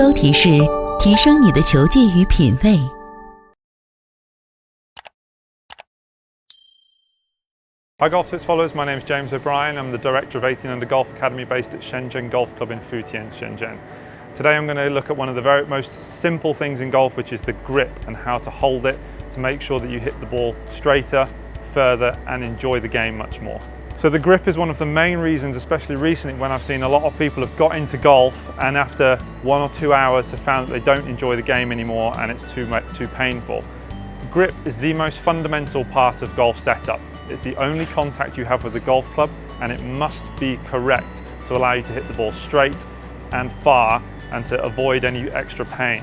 高提示，提升你的球技与品味。Hi GolfTips followers, my name is James O'Brien. I'm the director of 18 Under Golf Academy based at Shenzhen Golf Club in Futian, Shenzhen. Today I'm going to look at one of the very most simple things in golf, which is the grip and how to hold it to make sure that you hit the ball straighter, further and enjoy the game much more. So the grip is one of the main reasons, especially recently when I've seen a lot of people have got into golf and after 1 or 2 hours have found that they don't enjoy the game anymore and it's too painful. Grip is the most fundamental part of golf setup. It's the only contact you have with the golf club and it must be correct to allow you to hit the ball straight and far and to avoid any extra pain.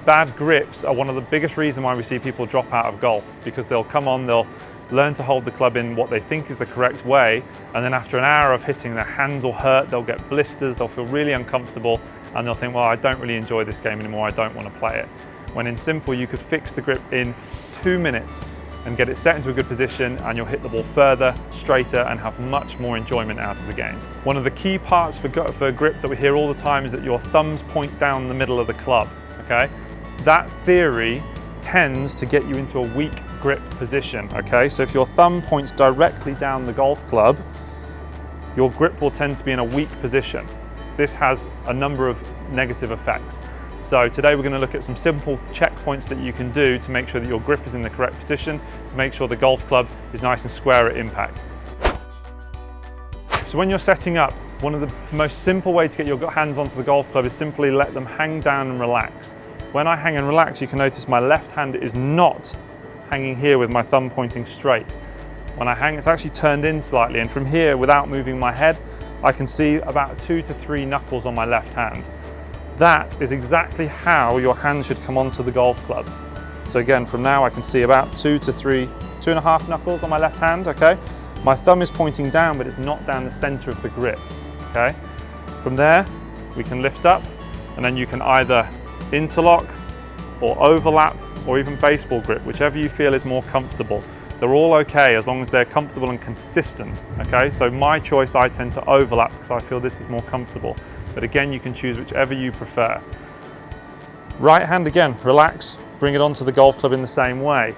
Bad grips are one of the biggest reasons why we see people drop out of golf, because they'll come on, they'll learn to hold the club in what they think is the correct way, and then after an hour of hitting, their hands will hurt, they'll get blisters, they'll feel really uncomfortable, and they'll think, well, I don't really enjoy this game anymore, I don't want to play it. When in simple, you could fix the grip in 2 minutes and get it set into a good position and you'll hit the ball further, straighter and have much more enjoyment out of the game. One of the key parts for grip that we hear all the time is that your thumbs point down the middle of the club, okay? That theory tends to get you into a weak grip position, okay? So if your thumb points directly down the golf club, your grip will tend to be in a weak position. This has a number of negative effects. So today we're going to look at some simple checkpoints that you can do to make sure that your grip is in the correct position, to make sure the golf club is nice and square at impact. So when you're setting up, one of the most simple ways to get your hands onto the golf club is simply let them hang down and relax. When I hang and relax, you can notice my left hand is not hanging here with my thumb pointing straight. When I hang, it's actually turned in slightly, and from here, without moving my head, I can see about 2 to 3 knuckles on my left hand. That is exactly how your hand should come onto the golf club. So again, from now I can see about 2 to 3, 2.5 knuckles on my left hand, okay? My thumb is pointing down, but it's not down the center of the grip, okay? From there, we can lift up, and then you can either interlock or overlap or even baseball grip, whichever you feel is more comfortable. They're all okay as long as they're comfortable and consistent, okay? So my choice, I tend to overlap because I feel this is more comfortable. But again, you can choose whichever you prefer. Right hand again, relax, bring it onto the golf club in the same way.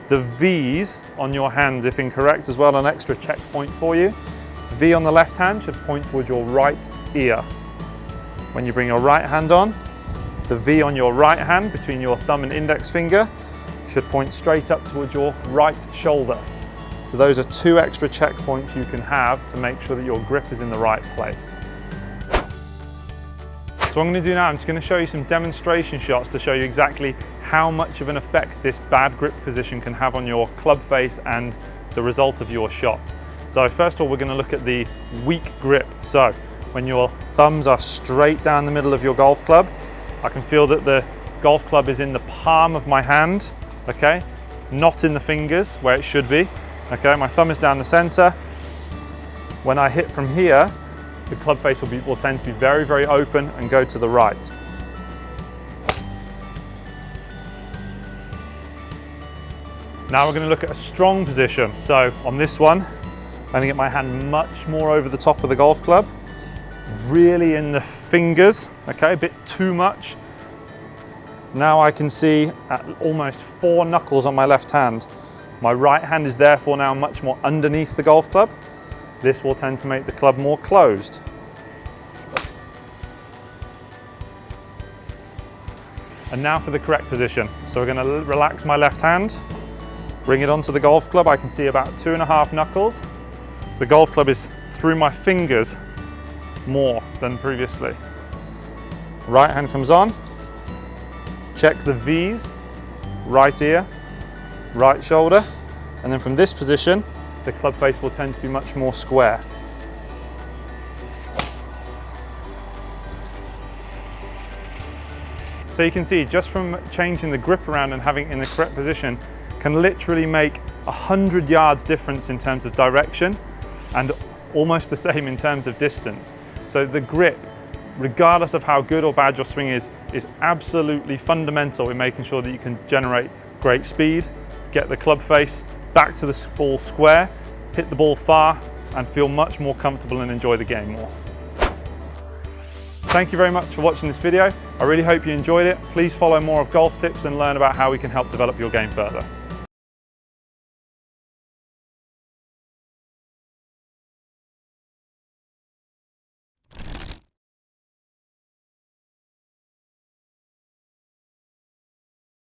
The V's on your hands, if incorrect, as well, an extra checkpoint for you. V on the left hand should point towards your right ear. When you bring your right hand on, the V on your right hand between your thumb and index finger should point straight up towards your right shoulder. So those are 2 extra checkpoints you can have to make sure that your grip is in the right place. So what I'm going to do now, I'm just going to show you some demonstration shots to show you exactly how much of an effect this bad grip position can have on your club face and the result of your shot. So first of all, we're going to look at the weak grip. So when your thumbs are straight down the middle of your golf club, I can feel that the golf club is in the palm of my hand, okay? Not in the fingers where it should be, okay? My thumb is down the center. When I hit from here, the club face will tend to be very, very open and go to the right. Now we're going to look at a strong position. So on this one, I'm going to get my hand much more over the top of the golf club, really in the fingers, okay, a bit too much. Now I can see at almost 4 knuckles on my left hand. My right hand is therefore now much more underneath the golf club. This will tend to make the club more closed. And now for the correct position. So we're going to relax my left hand, bring it onto the golf club. I can see about 2.5 knuckles. The golf club is through my fingers more than previously. Right hand comes on. Check the V's, right ear, right shoulder, and then from this position, the club face will tend to be much more square. So you can see just from changing the grip around and having it in the correct position can literally make 100 yards difference in terms of direction and almost the same in terms of distance. So the grip, regardless of how good or bad your swing is absolutely fundamental in making sure that you can generate great speed, get the club face back to the ball square, hit the ball far, and feel much more comfortable and enjoy the game more. Thank you very much for watching this video. I really hope you enjoyed it. Please follow more of Golf Tips and learn about how we can help develop your game further.